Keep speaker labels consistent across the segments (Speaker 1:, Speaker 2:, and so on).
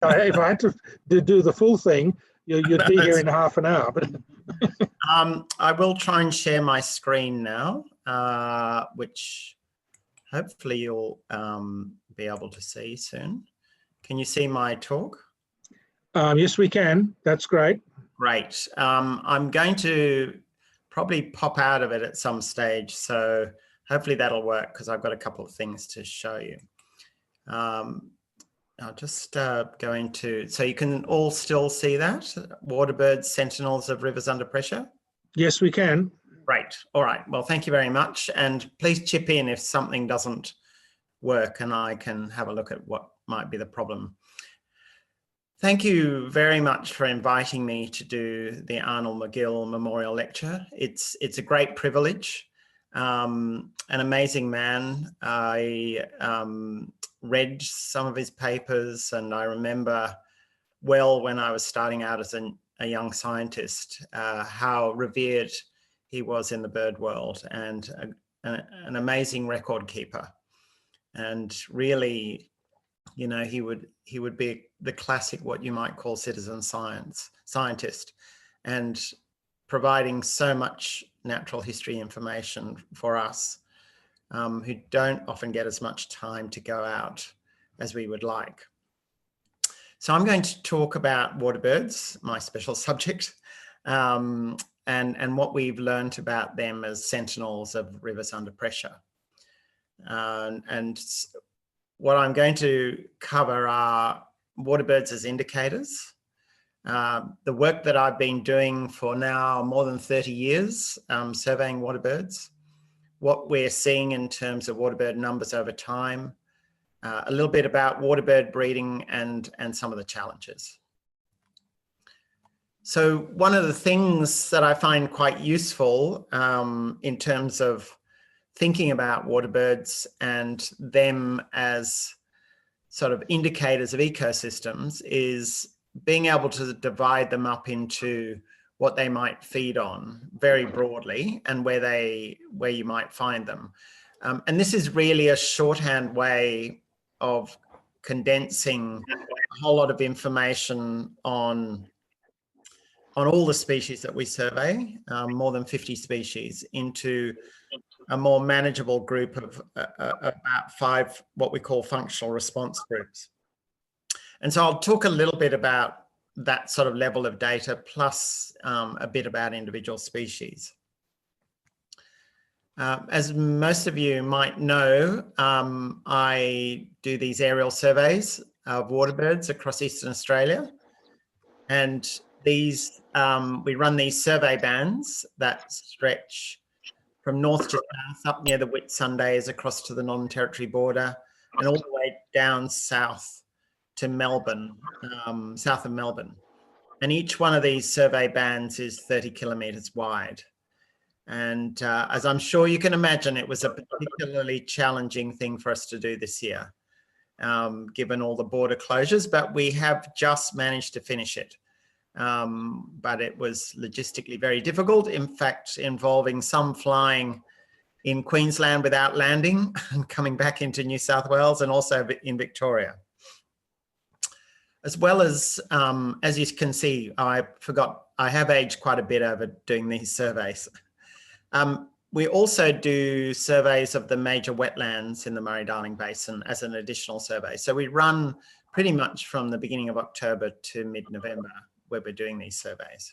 Speaker 1: If I had to do the full thing, you'd be here in half an hour. But
Speaker 2: I will try and share my screen now, which hopefully you'll be able to see soon. Can you see my talk?
Speaker 1: Yes, we can. That's great.
Speaker 2: Great. I'm going to probably pop out of it at some stage, so hopefully that'll work because I've got a couple of things to show you. I'll just go into, so you can all still see that? Waterbirds, sentinels of rivers under pressure?
Speaker 1: Yes, we can.
Speaker 2: Great. All right. Well, thank you very much. And please chip in if something doesn't work and I can have a look at what might be the problem. Thank you very much for inviting me to do the Arnold McGill Memorial Lecture. It's a great privilege. An amazing man. I read some of his papers, and I remember well when I was starting out as a young scientist, how revered he was in the bird world, and an amazing record keeper. And really, you know, he would be the classic, what you might call citizen scientist, and providing so much natural history information for us who don't often get as much time to go out as we would like. So I'm going to talk about waterbirds, my special subject, and what we've learned about them as sentinels of rivers under pressure. And what I'm going to cover are waterbirds as indicators. The work that I've been doing for now more than 30 years, surveying waterbirds, what we're seeing in terms of waterbird numbers over time, a little bit about waterbird breeding and some of the challenges. So one of the things that I find quite useful in terms of thinking about waterbirds and them as sort of indicators of ecosystems is being able to divide them up into what they might feed on very broadly and where you might find them. And this is really a shorthand way of condensing a whole lot of information on all the species that we survey, more than 50 species, into a more manageable group of about 5 what we call functional response groups. And so I'll talk a little bit about that sort of level of data, plus a bit about individual species. As most of you might know, I do these aerial surveys of waterbirds across Eastern Australia. And these, we run these survey bands that stretch from north to south, up near the Whitsundays, across to the Northern Territory border, and all the way down south to Melbourne, south of Melbourne. And each one of these survey bands is 30 kilometres wide. And as I'm sure you can imagine, it was a particularly challenging thing for us to do this year, given all the border closures, but we have just managed to finish it. But it was logistically very difficult, in fact, involving some flying in Queensland without landing and coming back into New South Wales, and also in Victoria. As well as you can see, I have aged quite a bit over doing these surveys. We also do surveys of the major wetlands in the Murray-Darling Basin as an additional survey. So we run pretty much from the beginning of October to mid-November, where we're doing these surveys.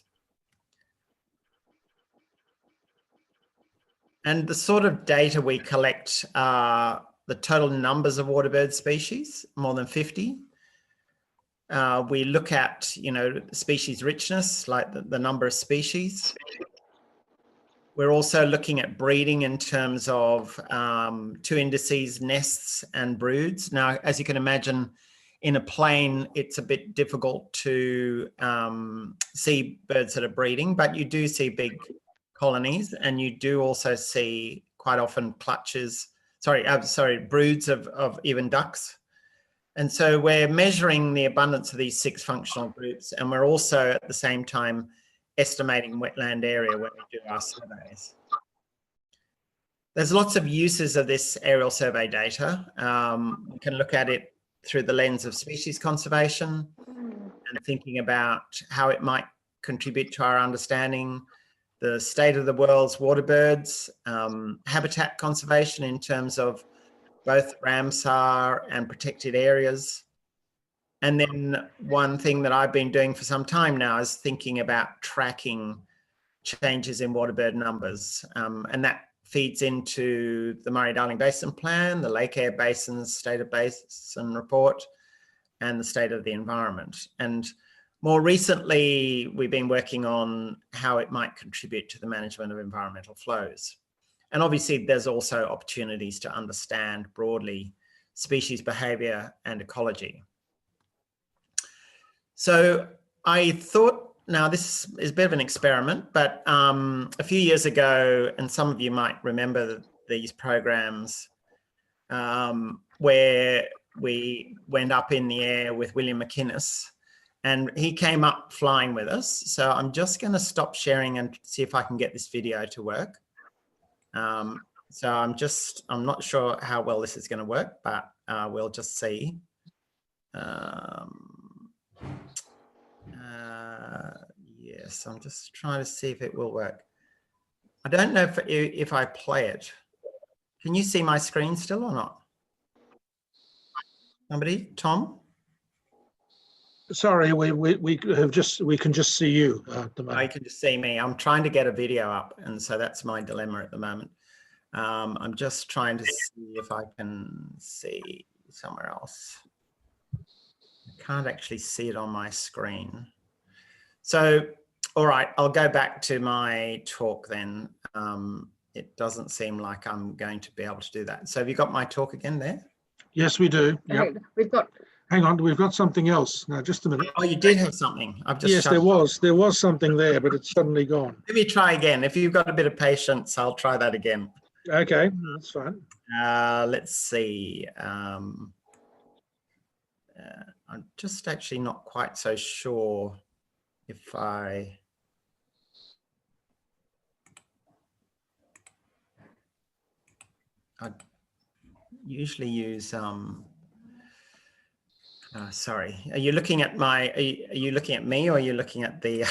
Speaker 2: And the sort of data we collect are the total numbers of waterbird species, more than 50. We look at, you know, species richness, like the number of species. We're also looking at breeding in terms of 2 indices, nests and broods. Now, as you can imagine, in a plane, it's a bit difficult to see birds that are breeding, but you do see big colonies, and you do also see quite often broods of even ducks. And so we're measuring the abundance of these 6 functional groups, and we're also at the same time estimating wetland area when we do our surveys. There's lots of uses of this aerial survey data. We can look at it through the lens of species conservation and thinking about how it might contribute to our understanding the state of the world's water birds, habitat conservation in terms of both Ramsar and protected areas. And then one thing that I've been doing for some time now is thinking about tracking changes in water bird numbers. And that feeds into the Murray-Darling Basin Plan, the Lake Eyre Basin's State of Basin Report, and the State of the Environment. And more recently, we've been working on how it might contribute to the management of environmental flows. And obviously, there's also opportunities to understand broadly species behavior and ecology. So I thought, now this is a bit of an experiment, but a few years ago, and some of you might remember these programs where we went up in the air with William McInnes, and he came up flying with us. So I'm just going to stop sharing and see if I can get this video to work. So I'm not sure how well this is going to work, but we'll just see. Yes, I'm just trying to see if it will work. I don't know if I play it. Can you see my screen still or not? Somebody, Tom?
Speaker 1: Sorry, we can just see you at the moment.
Speaker 2: Oh, you can just see me. I'm trying to get a video up, and so that's my dilemma at the moment. I'm just trying to see if I can see somewhere else. I can't actually see it on my screen. So, all right, I'll go back to my talk then. It doesn't seem like I'm going to be able to do that. So have you got my talk again there?
Speaker 1: Yes, we do. Yep.
Speaker 3: We've got.
Speaker 1: Hang on, we've got something else. Now, just a minute.
Speaker 2: Oh, you did have something. I've just
Speaker 1: yes, there was something there, but it's suddenly gone.
Speaker 2: Let me try again. If you've got a bit of patience, I'll try that again.
Speaker 1: Okay, that's fine.
Speaker 2: Let's see. I'm just actually not quite so sure if I usually use sorry, are you looking at my, are you looking at me, or are you looking at the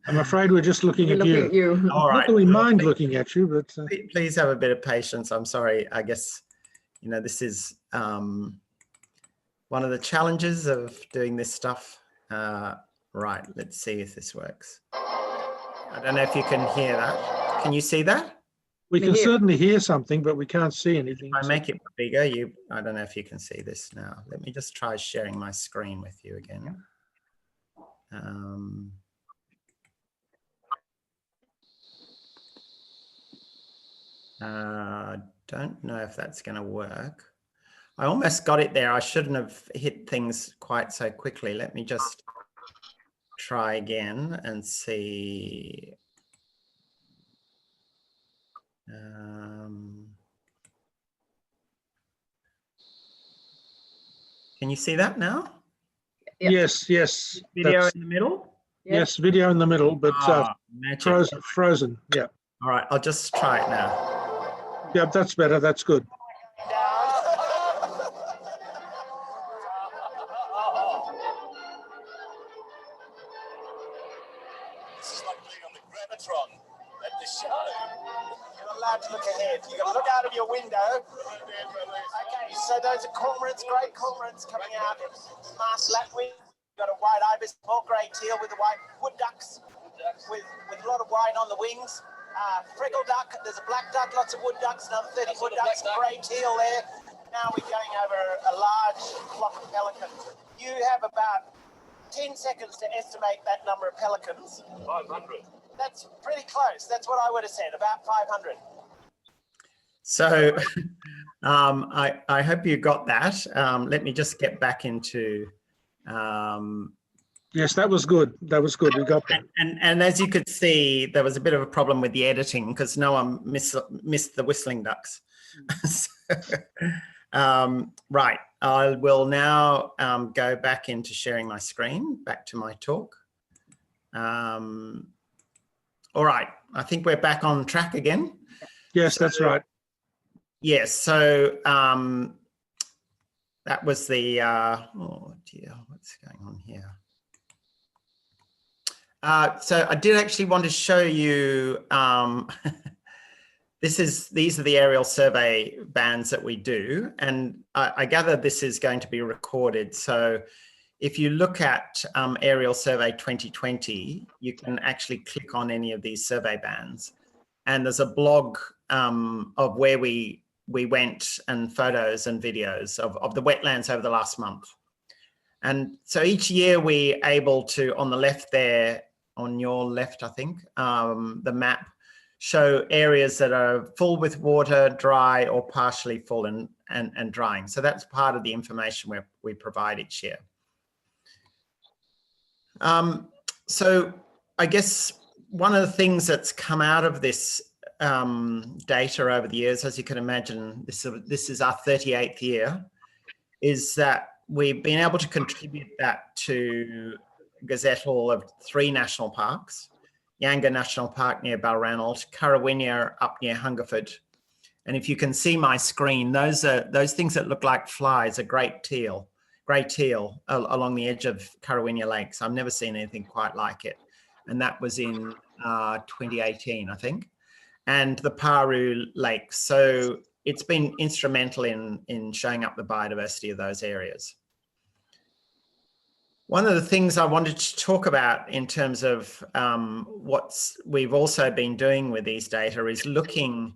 Speaker 1: I'm afraid we're just looking at you.
Speaker 2: All right.
Speaker 1: Not that we mind looking at you, but
Speaker 2: please have a bit of patience. I'm sorry. I guess, you know, this is one of the challenges of doing this stuff. Right, let's see if this works. I don't know if you can hear that. Can you see that?
Speaker 1: We can certainly hear something, but we can't see anything.
Speaker 2: If I make it bigger, I don't know if you can see this now. Let me just try sharing my screen with you again. Don't know if that's going to work. I almost got it there. I shouldn't have hit things quite so quickly. Let me just try again and see. Can you see that now?
Speaker 3: Yep.
Speaker 1: Yes.
Speaker 2: Video in the middle?
Speaker 3: Yep.
Speaker 1: Yes, video in the middle, but frozen. Yeah.
Speaker 2: All right, I'll just try it now.
Speaker 1: Yeah, that's better. That's good.
Speaker 4: This is like being on the Gravitron at the show. You're not allowed to look ahead. You've got to look out of your window. Okay, so those are cormorants, great cormorants coming out. Mast lapwing. You've got a white ibis, small grey teal with the white wood ducks with a lot of white on the wings. Friggle duck, there's a black duck, lots of wood ducks, another 30 wood ducks, grey teal there. Now we're going over a large flock of pelicans. You have about 10 seconds to estimate that number of pelicans. 500. That's pretty close. That's what I would have said, about 500.
Speaker 2: So I hope you got that. Let me just get back into...
Speaker 1: Yes, that was good. That was good. We got that.
Speaker 2: And as you could see, there was a bit of a problem with the editing because no one missed the whistling ducks. Right, I will now go back into sharing my screen, back to my talk. All right, I think we're back on track again.
Speaker 1: Yes, that's right.
Speaker 2: Yes, so that was the, oh dear, what's going on here? So I did actually want to show you, these are the aerial survey bands that we do, and I gather this is going to be recorded. So if you look at Aerial Survey 2020, you can actually click on any of these survey bands, and there's a blog of where we went, and photos and videos of the wetlands over the last month. And so each year we're able to, on the left there, on your left, I think, the map, show areas that are full with water, dry, or partially full and drying. So that's part of the information we provide each year. So I guess one of the things that's come out of this data over the years, as you can imagine, this is our 38th year, is that we've been able to contribute that to gazettal of 3 national parks: Yanga National Park near Balranald, Currawinia up near Hungerford. And if you can see my screen, those things that look like flies are grey teal along the edge of Currawinia Lakes. I've never seen anything quite like it. And that was in 2018, I think. And the Paru Lakes. So it's been instrumental in showing up the biodiversity of those areas. One of the things I wanted to talk about in terms of what we've also been doing with these data is looking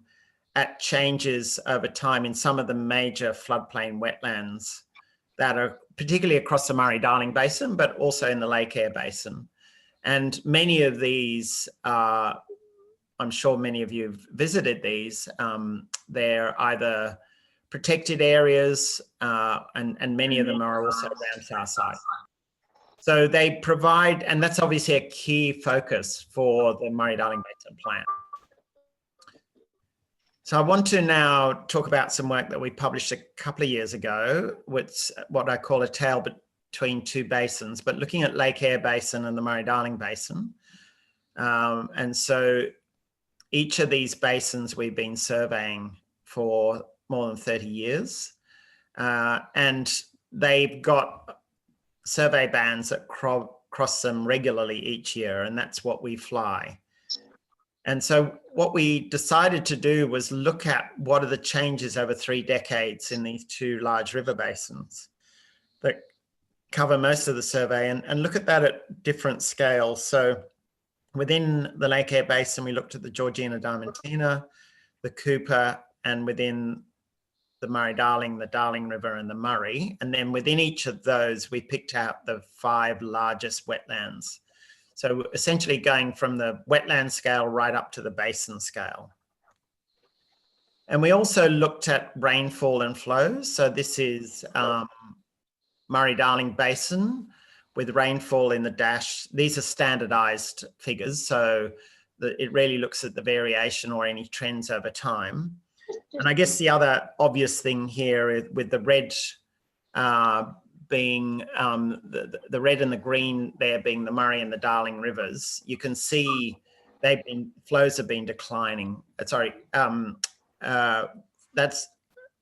Speaker 2: at changes over time in some of the major floodplain wetlands that are particularly across the Murray-Darling Basin, but also in the Lake Eyre Basin. And many of these, I'm sure many of you have visited these, they're either protected areas and many of them are also Ramsar sites. So they provide, and that's obviously a key focus for the Murray-Darling Basin Plan. So I want to now talk about some work that we published a couple of years ago, which what I call a tale between 2 basins, but looking at Lake Eyre Basin and the Murray-Darling Basin. And so each of these basins we've been surveying for more than 30 years. And they've got survey bands that cross them regularly each year, and that's what we fly. And so what we decided to do was look at what are the changes over 3 decades in these 2 large river basins that cover most of the survey, and look at that at different scales. So within the Lake Eyre Basin, we looked at the Georgina Diamantina, the Cooper, and within the Murray-Darling, the Darling River and the Murray. And then within each of those, we picked out the 5 largest wetlands. So essentially going from the wetland scale right up to the basin scale. And we also looked at rainfall and flows. So this is Murray-Darling Basin with rainfall in the dash. These are standardized figures. So it really looks at the variation or any trends over time. And I guess the other obvious thing here is with the red being the red and the green there being the Murray and the Darling rivers, you can see flows have been declining. That's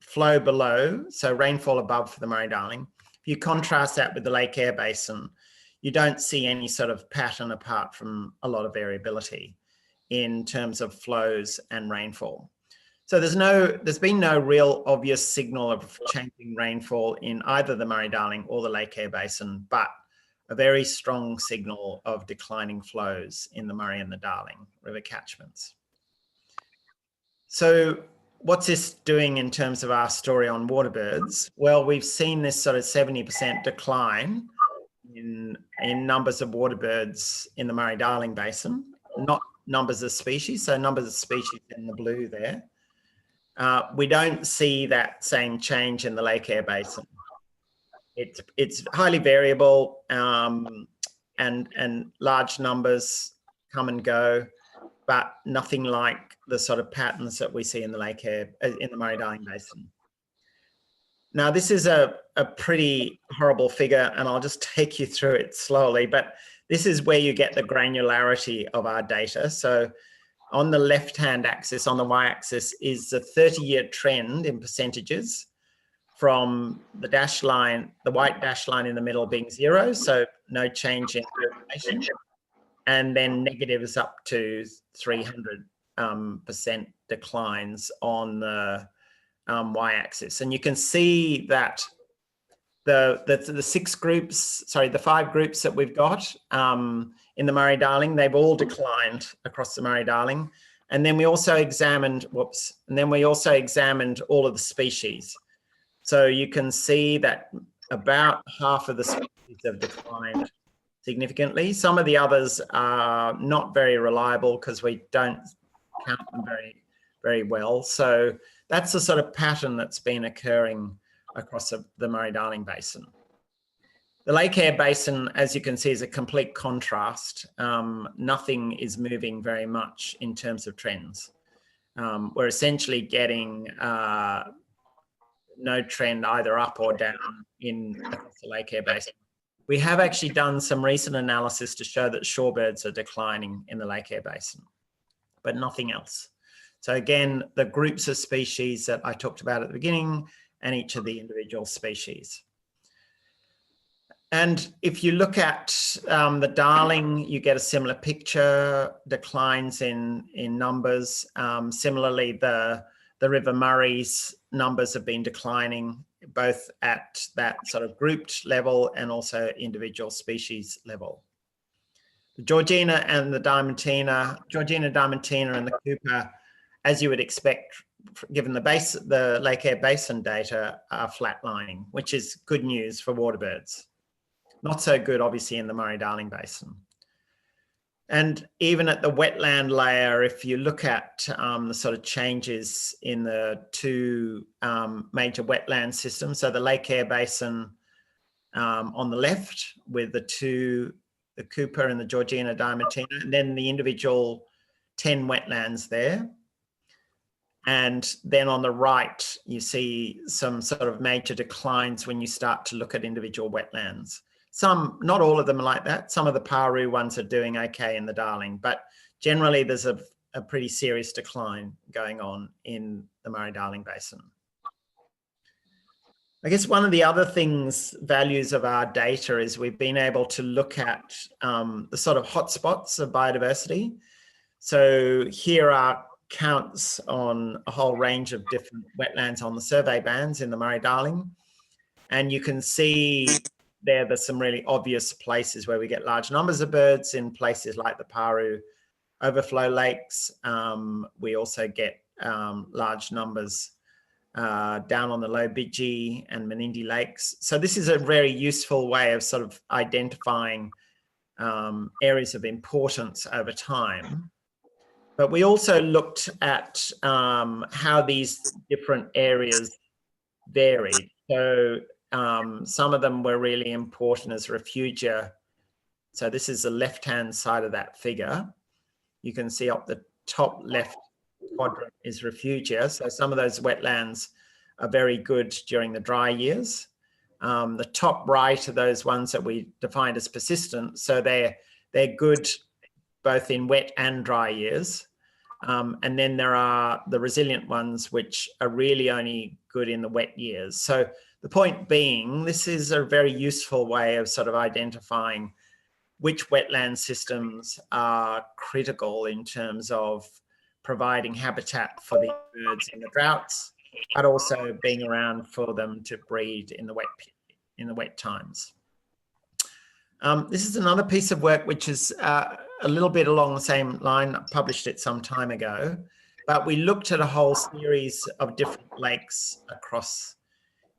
Speaker 2: flow below, so rainfall above for the Murray-Darling. If you contrast that with the Lake Eyre Basin, you don't see any sort of pattern apart from a lot of variability in terms of flows and rainfall. So there's been no real obvious signal of changing rainfall in either the Murray-Darling or the Lake Eyre Basin, but a very strong signal of declining flows in the Murray and the Darling river catchments. So what's this doing in terms of our story on waterbirds? Well, we've seen this sort of 70% decline in numbers of waterbirds in the Murray-Darling Basin, not numbers of species, so numbers of species in the blue there. We don't see that same change in the Lake Eyre Basin. It's highly variable and large numbers come and go, but nothing like the sort of patterns that we see in the Lake Eyre, in the Murray-Darling Basin. Now, this is a pretty horrible figure, and I'll just take you through it slowly, but this is where you get the granularity of our data. So on the left-hand axis, on the y-axis, is the 30-year trend in percentages from the dash line, the white dash line in the middle being 0, so no change in elevation, and then negatives up to 300% declines on the y-axis. And you can see that the 6 groups, sorry, the 5 groups that we've got in the Murray-Darling, they've all declined across the Murray-Darling. And then we also examined, all of the species. So you can see that about half of the species have declined significantly. Some of the others are not very reliable because we don't count them very, very well. So that's the sort of pattern that's been occurring across the Murray-Darling Basin. The Lake Eyre Basin, as you can see, is a complete contrast. Nothing is moving very much in terms of trends. We're essentially getting no trend either up or down across the Lake Eyre Basin. We have actually done some recent analysis to show that shorebirds are declining in the Lake Eyre Basin, but nothing else. So again, the groups of species that I talked about at the beginning and each of the individual species. And if you look at the Darling, you get a similar picture, declines in numbers. Similarly, the River Murray's numbers have been declining, both at that sort of grouped level and also individual species level. The Georgina and the Diamantina, and the Cooper, as you would expect, given the Lake Eyre Basin data, are flatlining, which is good news for waterbirds. Not so good, obviously, in the Murray-Darling Basin. And even at the wetland layer, if you look at the sort of changes in the 2 major wetland systems, so the Lake Eyre Basin on the left with the Cooper and the Georgina Diamantina, and then the individual 10 wetlands there. And then on the right, you see some sort of major declines when you start to look at individual wetlands. Some, not all of them are like that. Some of the Paru ones are doing okay in the Darling, but generally there's a pretty serious decline going on in the Murray-Darling Basin. I guess one of the other values of our data is we've been able to look at the sort of hotspots of biodiversity. So here are counts on a whole range of different wetlands on the survey bands in the Murray-Darling. And you can see there's some really obvious places where we get large numbers of birds in places like the Paru overflow lakes. We also get large numbers down on the Low Bidgie and Menindee lakes. So this is a very useful way of sort of identifying areas of importance over time. But we also looked at how these different areas varied. So some of them were really important as refugia. So this is the left-hand side of that figure. You can see up the top left quadrant is refugia. So some of those wetlands are very good during the dry years. The top right are those ones that we defined as persistent. So they're good both in wet and dry years. And then there are the resilient ones, which are really only good in the wet years. So the point being, this is a very useful way of sort of identifying which wetland systems are critical in terms of providing habitat for the birds in the droughts, but also being around for them to breed in the wet times. This is another piece of work which is a little bit along the same line. I published it some time ago, but we looked at a whole series of different lakes across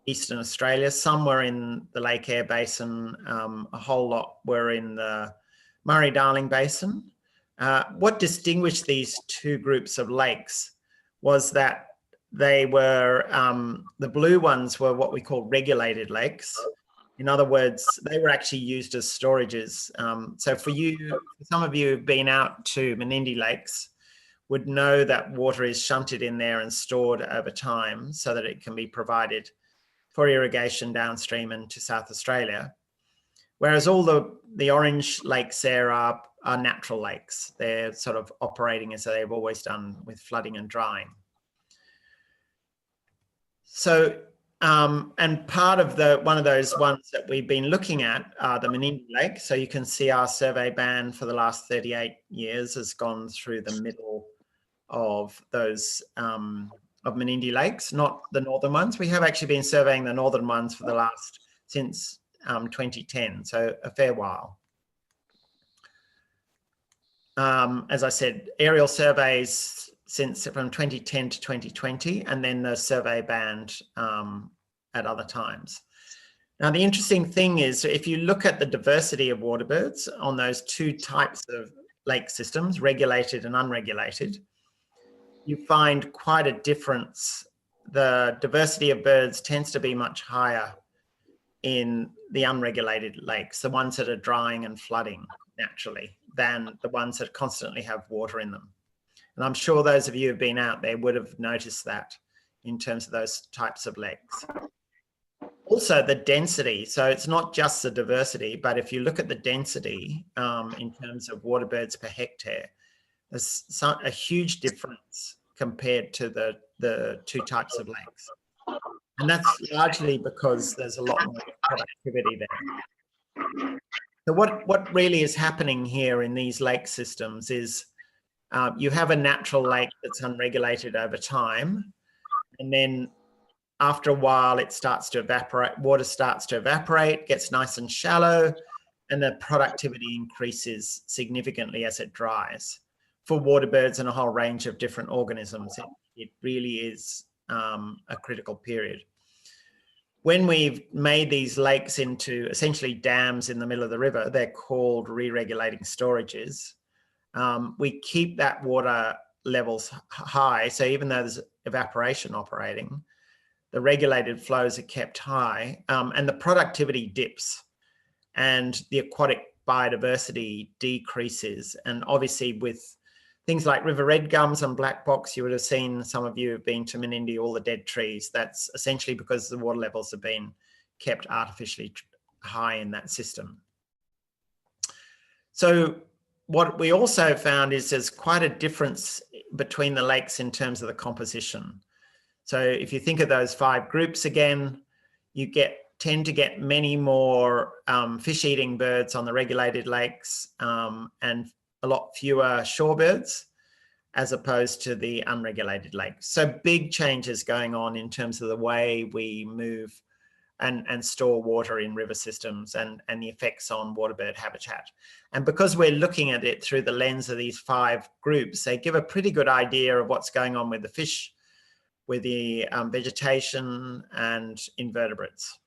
Speaker 2: Eastern Australia. Some were in the Lake Eyre Basin, a whole lot were in the Murray-Darling Basin. What distinguished these 2 groups of lakes was that they were, the blue ones were what we call regulated lakes. In other words, they were actually used as storages. So for some of you who've been out to Menindee lakes would know that water is shunted in there and stored over time so that it can be provided for irrigation downstream into South Australia. Whereas all the orange lakes there are natural lakes. They're sort of operating as they've always done with flooding and drying. So And part of one of those ones that we've been looking at are the Menindee Lake. So you can see our survey band for the last 38 years has gone through the middle of those of Menindee Lakes, not the northern ones. We have actually been surveying the northern ones for the last, since 2010, so a fair while. As I said, aerial surveys since from 2010 to 2020, and then the survey band at other times. Now, the interesting thing is, if you look at the diversity of waterbirds on those two types of lake systems, regulated and unregulated, you find quite a difference. The diversity of birds tends to be much higher in the unregulated lakes, the ones that are drying and flooding naturally, than the ones that constantly have water in them. And I'm sure those of you who've been out there would have noticed that in terms of those types of lakes. Also the density, so it's not just the diversity, but if you look at the density in terms of water birds per hectare, there's a huge difference compared to the two types of lakes. And that's largely because there's a lot more productivity there. So what really is happening here in these lake systems is you have a natural lake that's unregulated over time, and then after a while it starts to evaporate, water starts to evaporate, gets nice and shallow, and the productivity increases significantly as it dries for water birds and a whole range of different organisms. It really is a critical period. When we've made these lakes into essentially dams in the middle of the river, they're called re-regulating storages. We keep that water levels high. So even though there's evaporation operating, the regulated flows are kept high, and the productivity dips and the aquatic biodiversity decreases. And obviously with things like river red gums and black box, you would have seen, some of you have been to Menindee, all the dead trees. That's essentially because the water levels have been kept artificially high in that system. So what we also found is there's quite a difference between the lakes in terms of the composition. So if you think of those 5 groups again, you tend to get many more fish-eating birds on the regulated lakes and a lot fewer shorebirds as opposed to the unregulated lakes. So big changes going on in terms of the way we move and store water in river systems and the effects on waterbird habitat. And because we're looking at it through the lens of these 5 groups, they give a pretty good idea of what's going on with the fish, with the vegetation and invertebrates.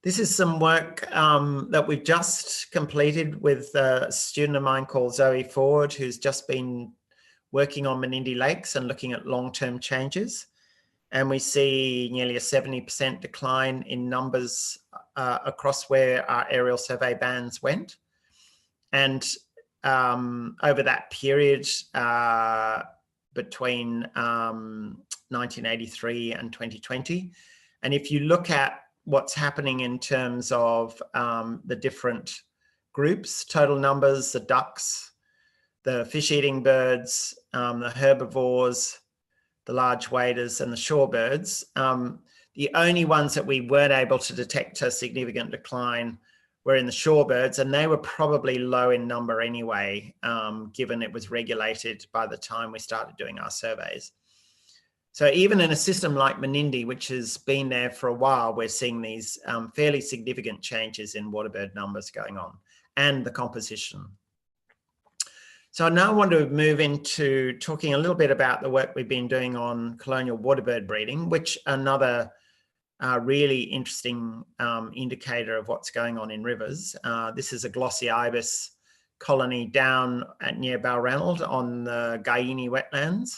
Speaker 2: This is some work that we've just completed with a student of mine called Zoe Ford, who's just been working on Menindee Lakes and looking at long-term changes. And we see nearly a 70% decline in numbers across where our aerial survey bands went. And over that period, between 1983 and 2020. And if you look at what's happening in terms of the different groups, total numbers, the ducks, the fish-eating birds, the herbivores, the large waders and the shorebirds, the only ones that we weren't able to detect a significant decline were in the shorebirds, and they were probably low in number anyway, given it was regulated by the time we started doing our surveys. So even in a system like Menindee, which has been there for a while, we're seeing these fairly significant changes in waterbird numbers going on and the composition. So I now want to move into talking a little bit about the work we've been doing on colonial waterbird breeding, which another really interesting indicator of what's going on in rivers. This is a glossy ibis colony down near Balranald on the Guyini wetlands.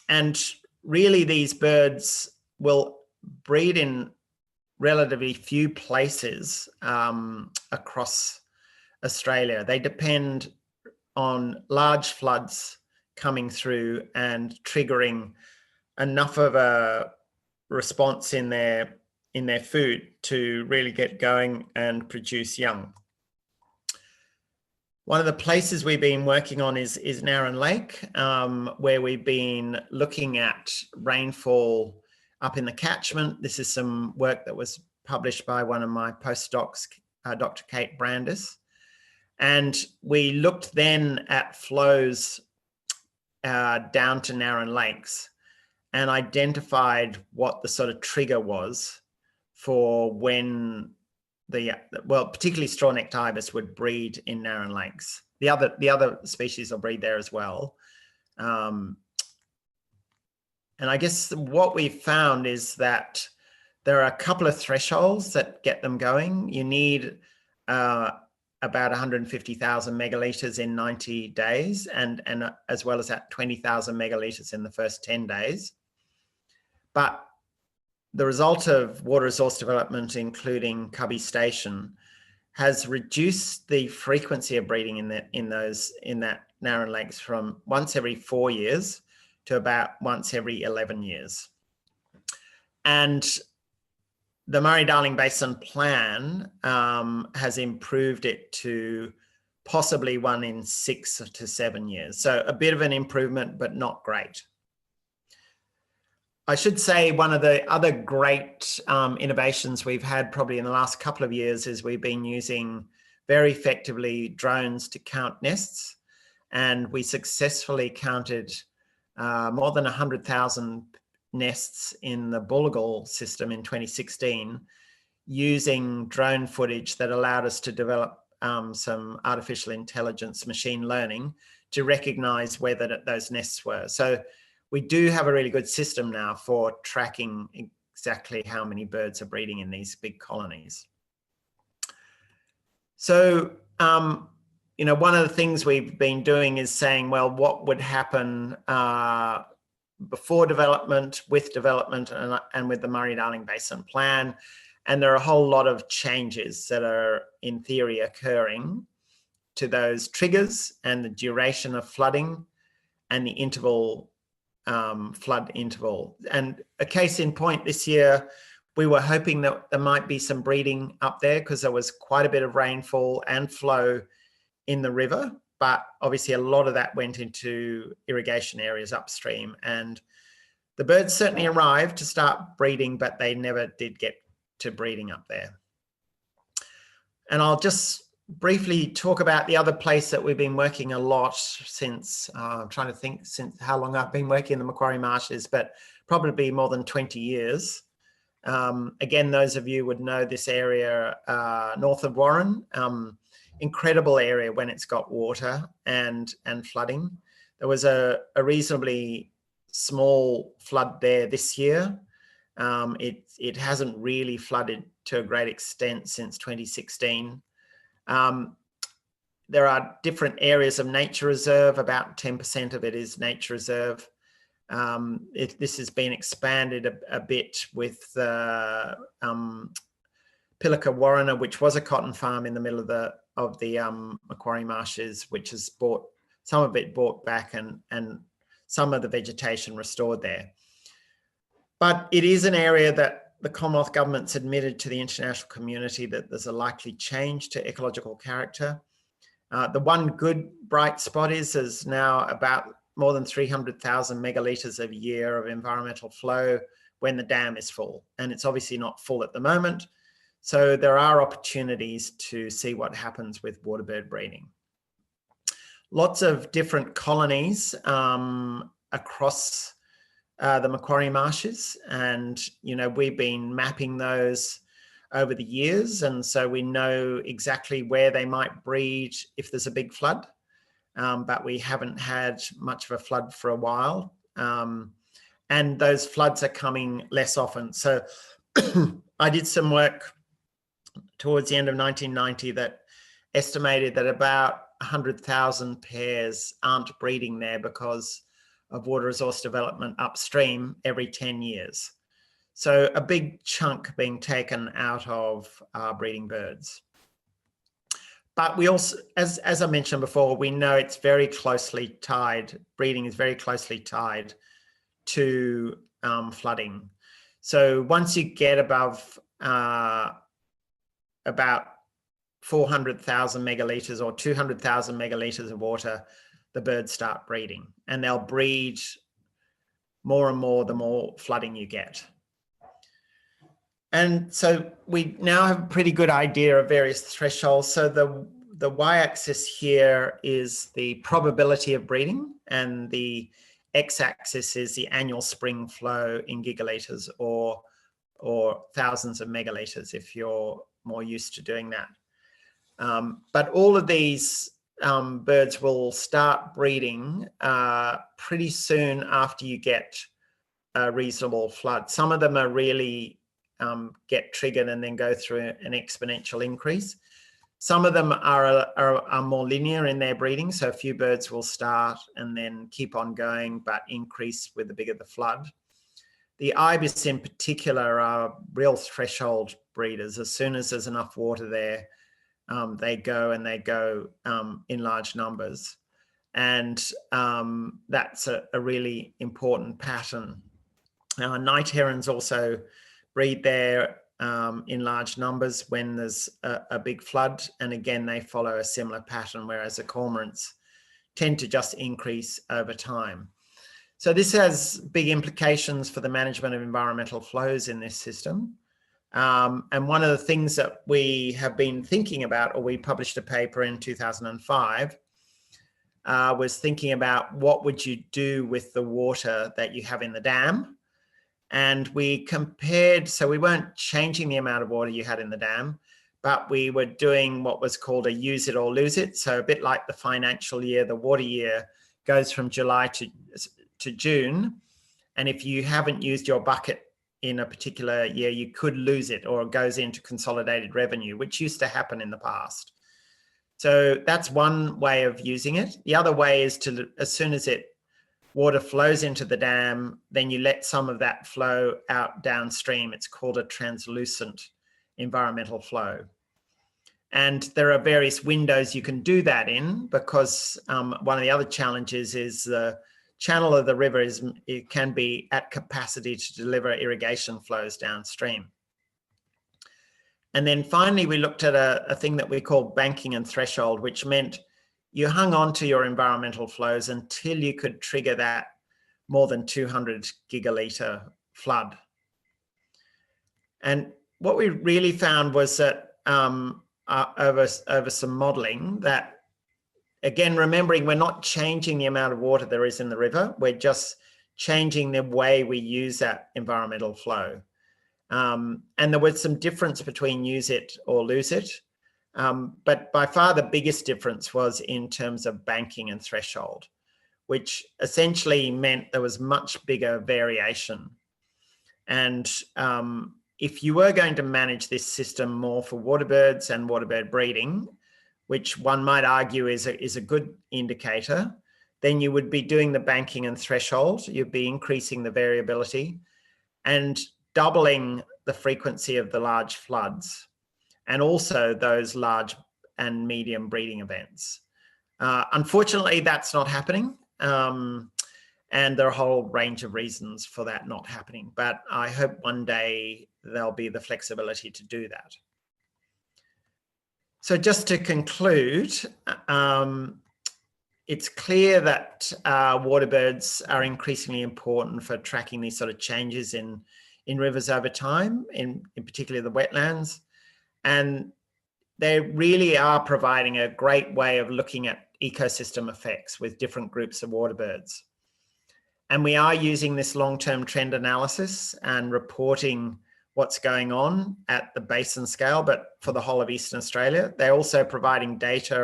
Speaker 2: And really these birds will breed in relatively few places across Australia. They depend on large floods coming through and triggering enough of a response in their food to really get going and produce young. One of the places we've been working on is Narran Lake, where we've been looking at rainfall up in the catchment. This is some work that was published by one of my postdocs, Dr. Kate Brandis. And we looked then at flows down to Narran Lakes and identified what the sort of trigger was for when well, particularly straw-necked ibis would breed in Narran Lakes. The other species will breed there as well. And I guess what we found is that there are a couple of thresholds that get them going. You need about 150,000 megalitres in 90 days, and as well as that 20,000 megalitres in the first 10 days. But the result of water resource development, including Cubby Station, has reduced the frequency of breeding in that Narran Lakes from once every 4 years to about once every 11 years. And the Murray-Darling Basin Plan has improved it to possibly 1 in 6 to 7 years. So a bit of an improvement, but not great. I should say one of the other great innovations we've had probably in the last couple of years is we've been using very effectively drones to count nests. And we successfully counted more than 100,000 nests in the Bullagal system in 2016 using drone footage that allowed us to develop some artificial intelligence machine learning to recognize where those nests were. So we do have a really good system now for tracking exactly how many birds are breeding in these big colonies. So, you know, one of the things we've been doing is saying, well, what would happen before development, with development, and with the Murray-Darling Basin Plan? And there are a whole lot of changes that are, in theory, occurring to those triggers and the duration of flooding and the interval, flood interval. And a case in point this year, we were hoping that there might be some breeding up there because there was quite a bit of rainfall and flow in the river, but obviously a lot of that went into irrigation areas upstream. And the birds certainly arrived to start breeding, but they never did get to breeding up there. And I'll just briefly talk about the other place that we've been working a lot since, I'm trying to think since how long I've been working in the Macquarie Marshes, but probably more than 20 years. Again, those of you would know this area north of Warren, incredible area when it's got water and flooding. There was a reasonably small flood there this year. It hasn't really flooded to a great extent since 2016. There are different areas of nature reserve. About 10% of it is nature reserve. This has been expanded a bit with Pillica Warriner, which was a cotton farm in the middle of the Macquarie Marshes, which has bought some of it brought back and some of the vegetation restored there. But it is an area that the Commonwealth government's admitted to the international community that there's a likely change to ecological character. The one good bright spot is there's now about more than 300,000 megalitres a year of environmental flow when the dam is full. And it's obviously not full at the moment. So there are opportunities to see what happens with waterbird breeding. Lots of different colonies across the Macquarie Marshes, and you know, we've been mapping those over the years, and so we know exactly where they might breed if there's a big flood, but we haven't had much of a flood for a while, and those floods are coming less often. So I did some work towards the end of 1990 that estimated that about 100,000 pairs aren't breeding there because of water resource development upstream every 10 years. So a big chunk being taken out of breeding birds. But we also, as I mentioned before, we know it's very closely tied, breeding is very closely tied to flooding. So once you get above about 400,000 megalitres or 200,000 megalitres of water, the birds start breeding, and they'll breed more and more the more flooding you get. And so we now have a pretty good idea of various thresholds. So the y-axis here is the probability of breeding, and the x-axis is the annual spring flow in gigalitres or thousands of megalitres if you're more used to doing that. But all of these birds will start breeding pretty soon after you get a reasonable flood. Some of them are really get triggered and then go through an exponential increase. Some of them are more linear in their breeding. So a few birds will start and then keep on going, but increase with the bigger the flood. The ibis in particular are real threshold breeders. As soon as there's enough water there, they go in large numbers. And that's a really important pattern. Night herons also breed there in large numbers when there's a big flood. And again, they follow a similar pattern, whereas the cormorants tend to just increase over time. So this has big implications for the management of environmental flows in this system. And one of the things that we have been thinking about, or we published a paper in 2005, was thinking about what would you do with the water that you have in the dam. And we compared, so we weren't changing the amount of water you had in the dam, but we were doing what was called a use it or lose it. So a bit like the financial year, the water year goes from July to June. And if you haven't used your bucket in a particular year, you could lose it, or it goes into consolidated revenue, which used to happen in the past. So that's one way of using it. The other way is to, as soon as water flows into the dam, then you let some of that flow out downstream. It's called a translucent environmental flow. And there are various windows you can do that in, because one of the other challenges is the channel of the river it can be at capacity to deliver irrigation flows downstream. And then finally, we looked at a thing that we call banking and threshold, which meant you hung on to your environmental flows until you could trigger that more than 200 gigalitre flood. And what we really found was that over some modelling, that again, remembering we're not changing the amount of water there is in the river, we're just changing the way we use that environmental flow. And there was some difference between use it or lose it. But by far the biggest difference was in terms of banking and threshold, which essentially meant there was much bigger variation. And if you were going to manage this system more for waterbirds and waterbird breeding, which one might argue is a good indicator, then you would be doing the banking and threshold. You'd be increasing the variability and doubling the frequency of the large floods, and also those large and medium breeding events. Unfortunately, that's not happening. And there are a whole range of reasons for that not happening, but I hope one day there'll be the flexibility to do that. So just to conclude, it's clear that waterbirds are increasingly important for tracking these sort of changes in rivers over time, in particular the wetlands. And they really are providing a great way of looking at ecosystem effects with different groups of waterbirds. And we are using this long-term trend analysis and reporting what's going on at the basin scale, but for the whole of Eastern Australia. They're also providing data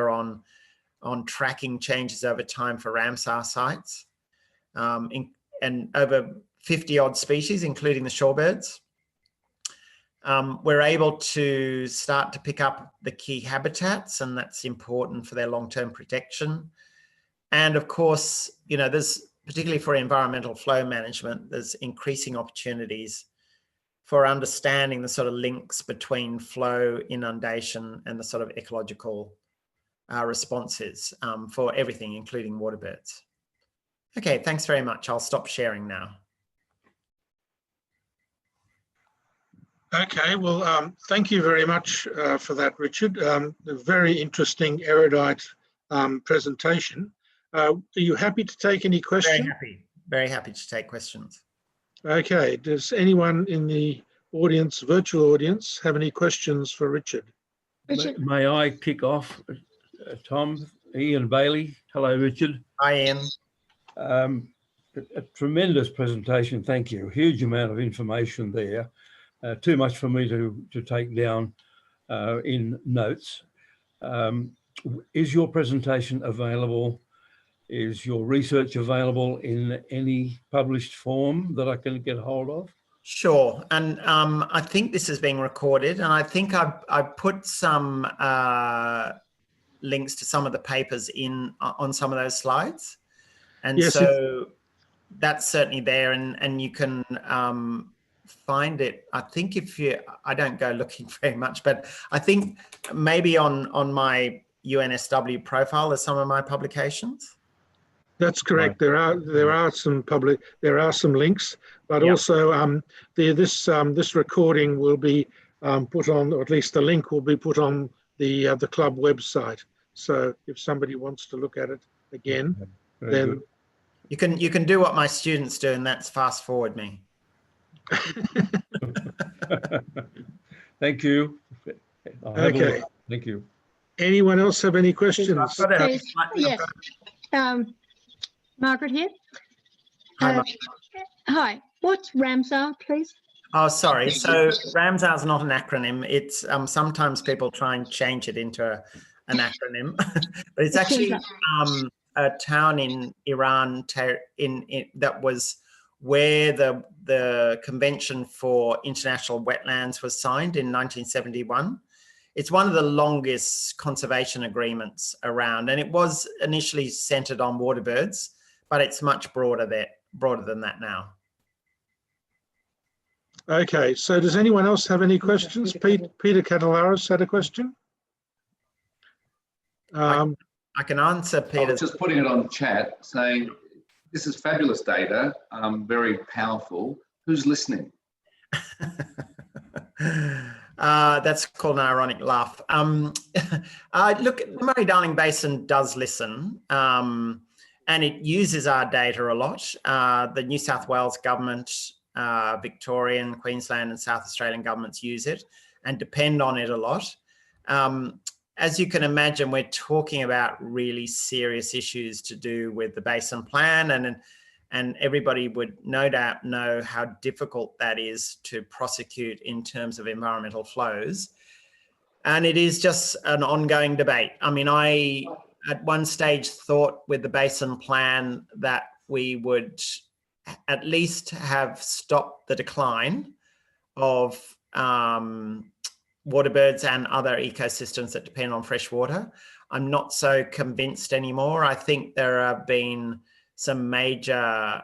Speaker 2: on tracking changes over time for Ramsar sites, and over 50 odd species, including the shorebirds. We're able to start to pick up the key habitats, and that's important for their long-term protection. And of course, you know, there's, particularly for environmental flow management, there's increasing opportunities for understanding the sort of links between flow, inundation, and the sort of ecological responses for everything, including waterbirds. Okay, thanks very much. I'll stop sharing now.
Speaker 1: Okay, well, thank you very much for that, Richard. A very interesting, erudite presentation. Are you happy to take any questions?
Speaker 2: Very happy to take questions.
Speaker 1: Okay, does anyone in the audience, virtual audience, have any questions for Richard?
Speaker 3: Richard. May I kick off, Tom? Ian Bailey. Hello, Richard.
Speaker 2: Hi, Ian.
Speaker 3: A tremendous presentation, thank you. Huge amount of information there. Too much for me to take down in notes. Is your presentation available? Is your research available in any published form that I can get hold of?
Speaker 2: Sure, and I think this is being recorded, and I think I've put some links to some of the papers on some of those slides, and yes, so that's certainly there, and you can find it. I think I don't go looking very much, but I think maybe on my UNSW profile there's some of my publications.
Speaker 1: That's correct. Right. There are some links, but yep, also this recording will be put on, or at least the link will be put on the club website. So if somebody wants to look at it again, then
Speaker 2: good. You can do what my students do, and that's fast forward me.
Speaker 3: Thank you.
Speaker 1: Okay.
Speaker 3: Thank you.
Speaker 1: Anyone else have any questions?
Speaker 5: Yes. Margaret here. Hi. What's Ramsar, please?
Speaker 2: Oh, sorry. So Ramsar is not an acronym. It's sometimes people try and change it into an acronym, but it's actually a town in Iran that was where the Convention for International Wetlands was signed in 1971. It's one of the longest conservation agreements around, and it was initially centered on water birds, but it's much broader than that now.
Speaker 1: Okay, so does anyone else have any questions? Peter Catalaris had a question.
Speaker 2: I can answer Peter.
Speaker 6: I was just putting it on chat saying, this is fabulous data, very powerful. Who's listening?
Speaker 2: That's called an ironic laugh. Look, the Murray-Darling Basin does listen, and it uses our data a lot. The New South Wales government, Victorian, Queensland and South Australian governments use it and depend on it a lot. As you can imagine, we're talking about really serious issues to do with the basin plan, and everybody would no doubt know how difficult that is to prosecute in terms of environmental flows. And it is just an ongoing debate. I mean, I at one stage thought with the basin plan that we would at least have stopped the decline of water birds and other ecosystems that depend on fresh water. I'm not so convinced anymore. I think there have been some major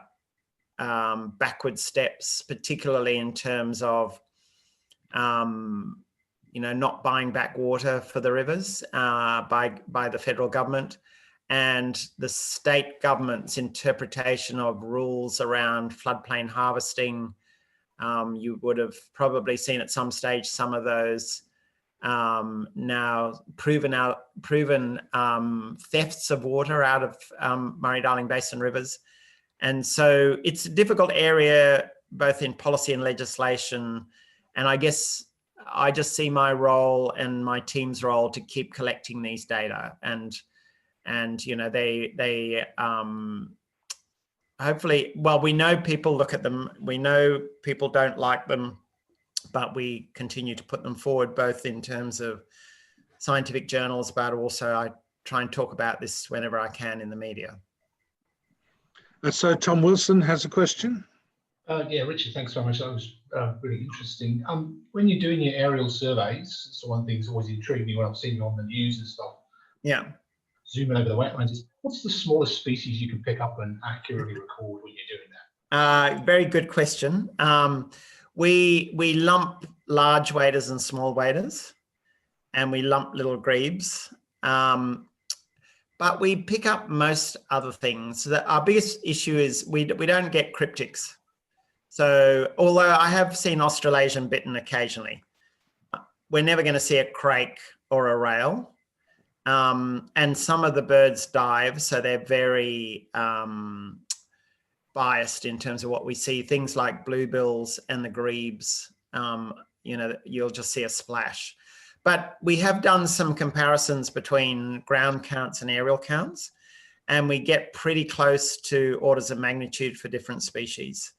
Speaker 2: backward steps, particularly in terms of, not buying back water for the rivers by the federal government, and the state government's interpretation of rules around floodplain harvesting. You would have probably seen at some stage some of those now proven thefts of water out of Murray-Darling Basin rivers. And so it's a difficult area, both in policy and legislation. And I guess I just see my role and my team's role to keep collecting these data. And they hopefully, well, we know people look at them, we know people don't like them, but we continue to put them forward, both in terms of scientific journals, but also I try and talk about this whenever I can in the media.
Speaker 1: So Tom Wilson has a question.
Speaker 7: Yeah, Richard, thanks very much. That was really interesting. When you're doing your aerial surveys, so one thing that's always intrigued me when I've seen you on the news and stuff. Yeah. Zooming over the wetlands, is what's the smallest species you can pick up and accurately record when you're doing that?
Speaker 2: Very good question. We lump large waders and small waders, and we lump little grebes. But we pick up most other things. So our biggest issue is we don't get cryptics. So although I have seen Australasian bittern occasionally, we're never going to see a crake or a rail. And some of the birds dive, so they're very biased in terms of what we see. Things like bluebills and the grebes, you know, you'll just see a splash. But we have done some comparisons between ground counts and aerial counts, and we get pretty close to orders of magnitude for different species.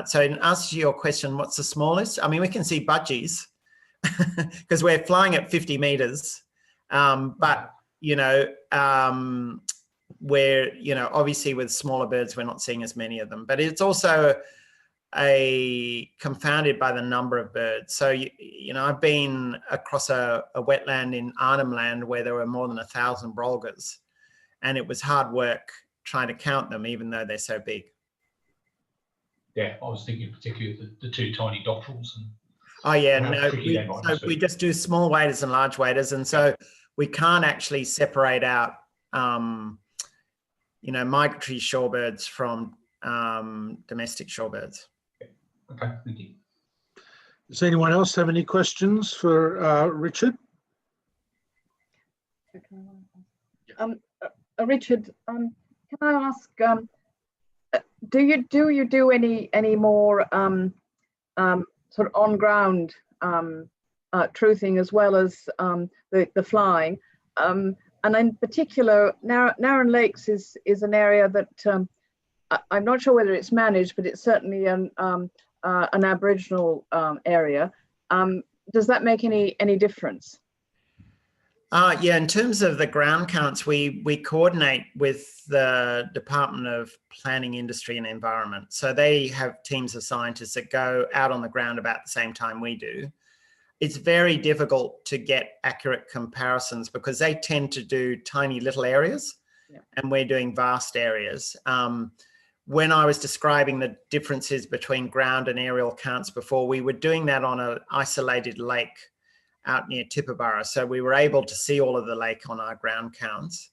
Speaker 2: So in answer to your question, what's the smallest? I mean, we can see budgies because we're flying at 50 meters, but, you know, where, you know, obviously with smaller birds, we're not seeing as many of them, but it's also confounded by the number of birds. So, you know, I've been across a wetland in Arnhem Land where there were more than 1,000 brolgers, and it was hard work trying to count them, even though they're so big.
Speaker 7: Yeah, I was thinking particularly of the two tiny dotterels. And
Speaker 2: oh yeah, no, we just do small waders and large waders, and so we can't actually separate out, you know, migratory shorebirds from domestic shorebirds.
Speaker 7: Okay, thank you.
Speaker 1: Does anyone else have any questions for Richard?
Speaker 8: Richard, can I ask, do you do any more sort of on ground truthing as well as the flying? And in particular, Narran Lakes is an area that I'm not sure whether it's managed, but it's certainly an Aboriginal area. Does that make any difference?
Speaker 2: Yeah, in terms of the ground counts, we coordinate with the Department of Planning, Industry and Environment. So they have teams of scientists that go out on the ground about the same time we do. It's very difficult to get accurate comparisons because they tend to do tiny little areas, yeah, and we're doing vast areas. When I was describing the differences between ground and aerial counts before, we were doing that on an isolated lake out near Tibooburra. So we were able to see all of the lake on our ground counts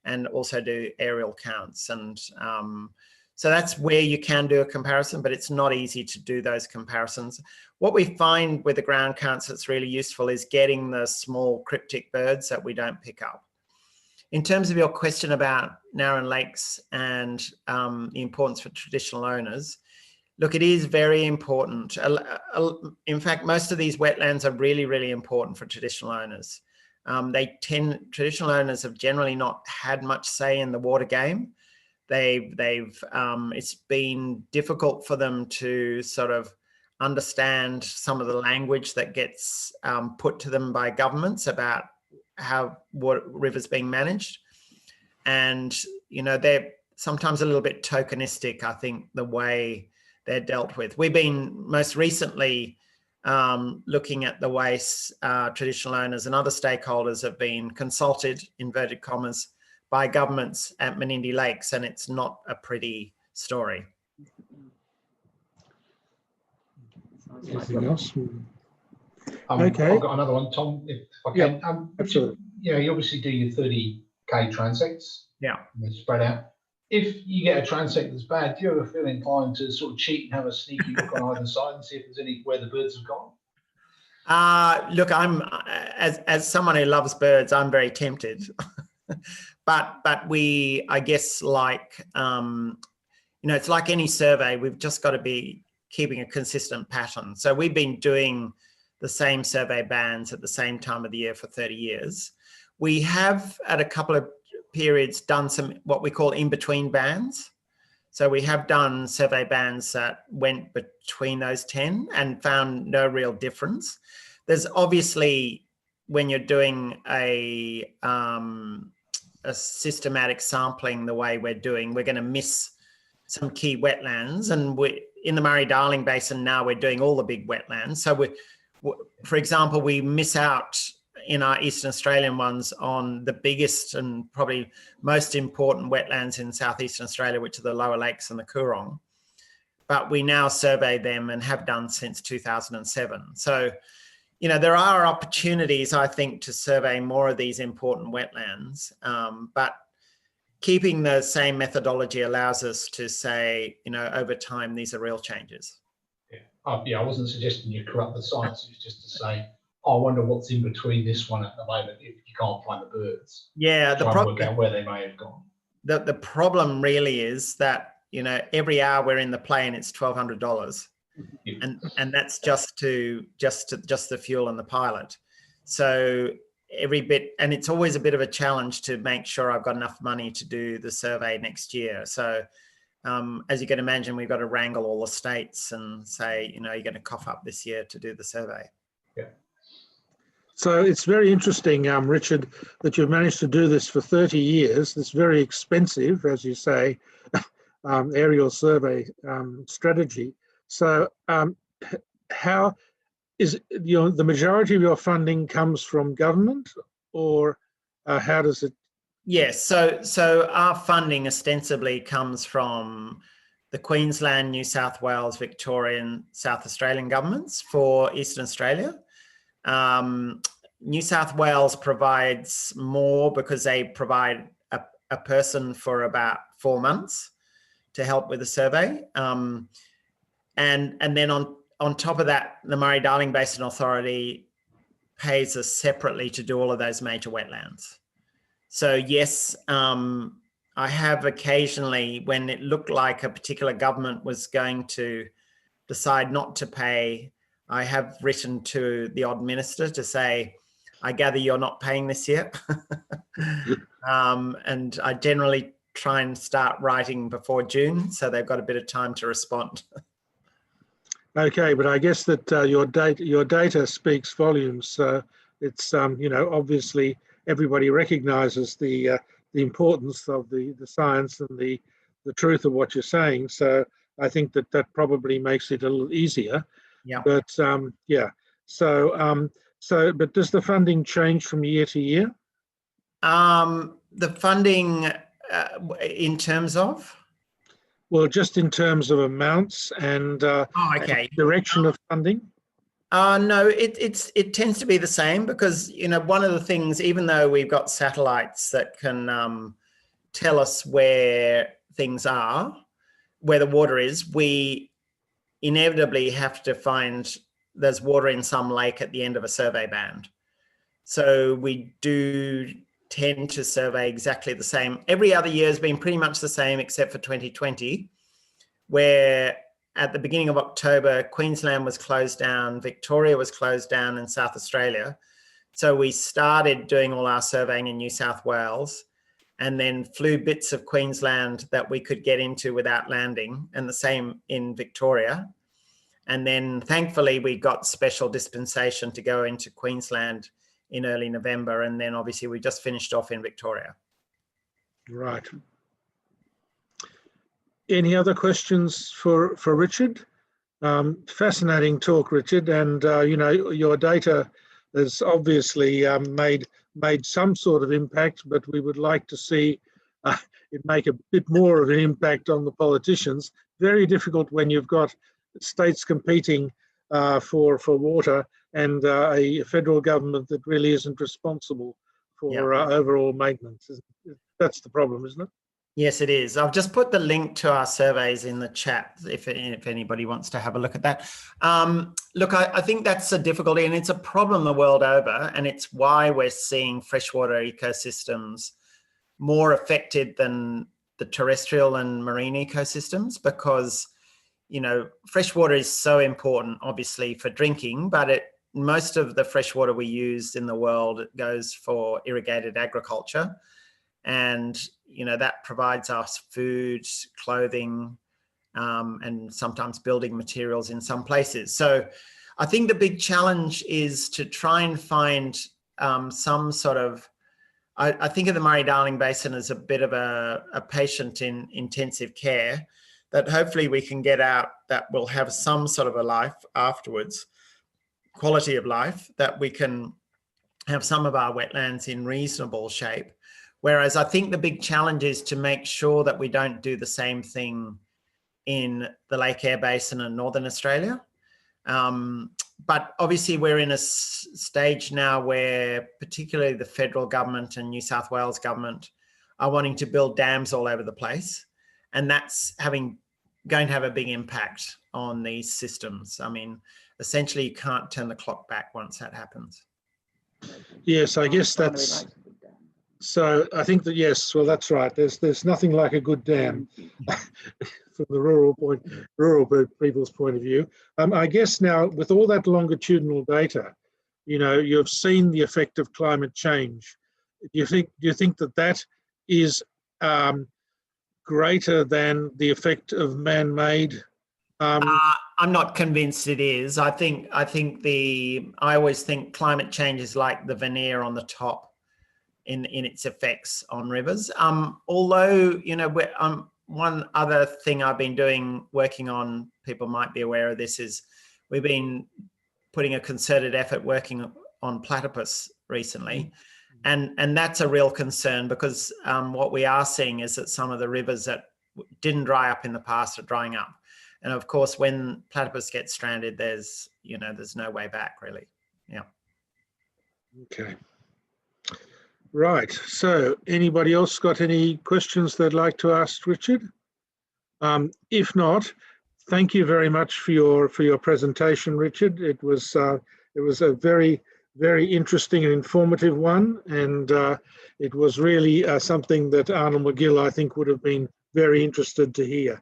Speaker 2: and also do aerial counts. And so that's where you can do a comparison, but it's not easy to do those comparisons. What we find with the ground counts that's really useful is getting the small cryptic birds that we don't pick up. In terms of your question about Narran Lakes and the importance for traditional traditional look, it is very important. In fact, most of these wetlands are really, really important for traditional owners. Traditional owners have generally not had much say in the water game. It's been difficult for them to sort of understand some of the language that gets put to them by governments about how rivers being managed. And, you know, they're sometimes a little bit tokenistic, I think, the way they're dealt with. We've been most recently looking at the way traditional owners and other stakeholders have been consulted, inverted commas, by governments at Menindee Lakes, and it's not a pretty story.
Speaker 1: Anything else?
Speaker 7: Okay. I've got another one, Tom, if I can.
Speaker 1: Yep, absolutely.
Speaker 7: Yeah, you obviously do your 30K transects.
Speaker 2: Yeah.
Speaker 7: And they're spread out. If you get a transect that's bad, do you ever feel inclined to sort of cheat and have a sneaky look on either side and see if there's where the birds have gone?
Speaker 2: Look, I'm as someone who loves birds, I'm very tempted. but I guess, like you know, it's like any survey. We've just got to be keeping a consistent pattern. So we've been doing the same survey bands at the same time of the year for 30 years. We have, at a couple of periods, done some what we call in-between bands. So we have done survey bands that went between those 10 and found no real difference. There's obviously, when you're doing a systematic sampling the way we're doing, we're going to miss some key wetlands. And in the Murray-Darling Basin now, we're doing all the big wetlands. So for example, we miss out in our Eastern Australian ones on the biggest and probably most important wetlands in Southeastern Australia, which are the lower lakes and the Coorong. But we now survey them and have done since 2007. So, you know, there are opportunities, I think, to survey more of these important wetlands. But, keeping the same methodology allows us to say, you know, over time, these are real changes.
Speaker 7: Yeah, I wasn't suggesting you corrupt the science. It was just to say, oh, I wonder what's in between this one at the moment if you can't find the birds.
Speaker 2: Yeah,
Speaker 7: the problem, work out where they may have gone. The
Speaker 2: problem really is that, you know, every hour we're in the plane, it's $1,200, and that's just the fuel and the pilot. So every bit, and it's always a bit of a challenge to make sure I've got enough money to do the survey next year. So as you can imagine, we've got to wrangle all the states and say, you know, you're going to cough up this year to do the survey.
Speaker 7: Yeah.
Speaker 1: So it's very interesting, Richard, that you've managed to do this for 30 years. This very expensive, as you say, aerial survey strategy. So how is the majority of your funding comes from government, or how does it?
Speaker 2: Yes, so our funding ostensibly comes from the Queensland, New South Wales, Victorian, South Australian governments for Eastern Australia. New South Wales provides more because they provide a person for about 4 months to help with the survey. And then on top of that, the Murray-Darling Basin Authority pays us separately to do all of those major wetlands. So yes, I have occasionally, when it looked like a particular government was going to decide not to pay, I have written to the odd minister to say, I gather you're not paying this year. And I generally try and start writing before June, so they've got a bit of time to respond.
Speaker 1: Okay, but I guess that your data speaks volumes. So it's you know, obviously everybody recognises the importance of the science and the truth of what you're saying. So I think that probably makes it a little easier.
Speaker 2: Yeah.
Speaker 1: But yeah. So but does the funding change from year to year?
Speaker 2: The funding in terms of?
Speaker 1: Well, just in terms of amounts and, and direction of funding.
Speaker 2: No, it tends to be the same because, you know, one of the things, even though we've got satellites that can tell us where things are, where the water is, we inevitably have to find there's water in some lake at the end of a survey band. So we do tend to survey exactly the same. Every other year has been pretty much the same except for 2020, where at the beginning of October, Queensland was closed down, Victoria was closed down, and South Australia. So we started doing all our surveying in New South Wales and then flew bits of Queensland that we could get into without landing, and the same in Victoria. And then thankfully we got special dispensation to go into Queensland in early November. And then obviously we just finished off in Victoria.
Speaker 1: Right. Any other questions for Richard? Fascinating talk, Richard. And, you know, your data has obviously made some sort of impact, but we would like to see it make a bit more of an impact on the politicians. Very difficult when you've got states competing for water and a federal government that really isn't responsible for overall maintenance. That's the problem, isn't it?
Speaker 2: Yes, it is. I've just put the link to our surveys in the chat if anybody wants to have a look at that. Look, I think that's a difficulty, and it's a problem the world over, and it's why we're seeing freshwater ecosystems more affected than the terrestrial and marine ecosystems, because, you know, freshwater is so important, obviously, for drinking, but most of the freshwater we use in the world goes for irrigated agriculture. And, you know, that provides us food, clothing, and sometimes building materials in some places. So I think the big challenge is to try and find some sort of, I think of the Murray-Darling Basin as a bit of a patient in intensive care that hopefully we can get out that will have some sort of a life afterwards, quality of life, that we can have some of our wetlands in reasonable shape. Whereas I think the big challenge is to make sure that we don't do the same thing in the Lake Eyre Basin in Northern Australia. But obviously we're in a stage now where particularly the federal government and New South Wales government are wanting to build dams all over the place, and that's going to have a big impact on these systems. I mean, essentially, you can't turn the clock back once that happens.
Speaker 1: Yes, I guess that's. So I think that, yes, well, that's right. There's nothing like a good dam from the rural people's point of view. I guess now with all that longitudinal data, you know, you've seen the effect of climate change. Do you think that is greater than the effect of man-made?
Speaker 2: I'm not convinced it is. I always think climate change is like the veneer on the top in its effects on rivers. Although, you know, one other thing I've been working on, people might be aware of this, is we've been putting a concerted effort working on platypus recently. And that's a real concern, because what we are seeing is that some of the rivers that didn't dry up in the past are drying up. And of course, when platypus get stranded, there's no way back, really. Yeah.
Speaker 1: Okay. Right. So anybody else got any questions they'd like to ask Richard? If not, thank you very much for your presentation, Richard. It was a very, very interesting and informative one, and it was really something that Arnold McGill, I think, would have been very interested to hear.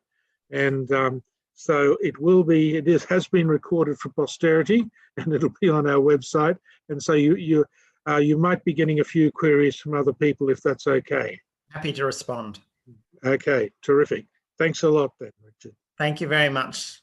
Speaker 1: And so it has been recorded for posterity, and it'll be on our website. And so you might be getting a few queries from other people, if that's okay.
Speaker 2: Happy to respond.
Speaker 1: Okay, terrific. Thanks a lot then, Richard.
Speaker 2: Thank you very much.